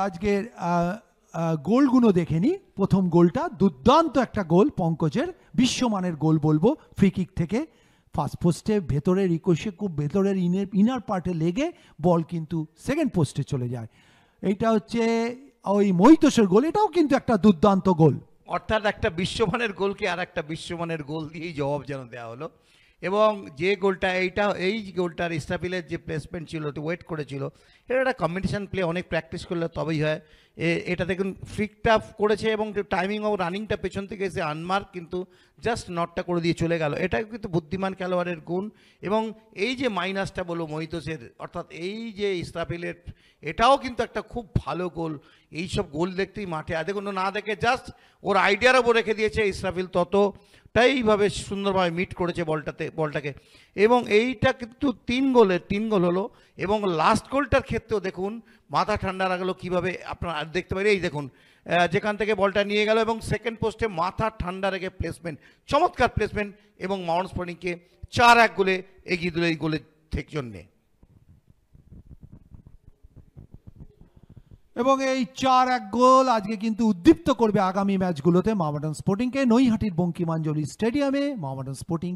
আজকের গোলগুলো দেখে নি। প্রথম গোলটা দুর্দান্ত একটা গোল পঙ্কজের, বিশ্বমানের গোল বলবো। ফ্রি কিক থেকে ফার্স্ট পোস্টে ভেতরে রিকোশে খুব ভেতরের ইনার পার্টে লেগে বল কিন্তু সেকেন্ড পোস্টে চলে যায়। এইটা হচ্ছে ওই মহিতোষের গোল, এটাও কিন্তু একটা দুর্দান্ত গোল। অর্থাৎ একটা বিশ্বমানের গোলকে আর একটা বিশ্বমানের গোল দিয়েই জবাব যেন দেওয়া হলো। এবং যে গোলটা এই গোলটার ইসরাফিলের যে প্লেসমেন্ট ছিল, ওয়েট করেছিল, এটা একটা কম্বিনেশন প্লে, অনেক প্র্যাকটিস করলে তবেই হয়। এটা দেখুন ফ্লিকটা করেছে এবং টাইমিং ও রানিংটা পেছন থেকে এসে আনমার্ক কিন্তু জাস্ট নটটা করে দিয়ে চলে গেল। এটা কিন্তু বুদ্ধিমান খেলোয়াড়ের গুণ। এবং এই যে মাইনাসটা বলো মহিতোষের, অর্থাৎ এই যে ইসরাফিলের, এটাও কিন্তু একটা খুব ভালো গোল। এইসব গোল দেখতেই মাঠে দেখুন, না দেখে জাস্ট ওর আইডিয়ার ওপর রেখে দিয়েছে ইসরাফিল, ততটাইভাবে সুন্দরভাবে মিট করেছে বলটাকে। এবং এইটা কিন্তু 3 গোল হলো। এবং লাস্ট গোলটার ক্ষেত্রেও দেখুন মাথা ঠান্ডা রাখলো কীভাবে, আপনারা দেখতে পারেন। এই দেখুন যেখান থেকে বলটা নিয়ে গেল এবং সেকেন্ড পোস্টে মাথা ঠান্ডা রেখে প্লেসমেন্ট, চমৎকার প্লেসমেন্ট, এবং মাউন্ট স্পোর্টিংকে 4-1 গোলে এগিয়ে দিল এই গোলের থেকে জন্যে। এবং এই 4-1 গোল আজকে কিন্তু উদ্দীপ্ত করবে আগামী ম্যাচগুলোতে মোহামেডান স্পোর্টিংকে। নৈহাটির বঙ্কিমাঞ্জলি স্টেডিয়ামে মোহামেডান স্পোর্টিং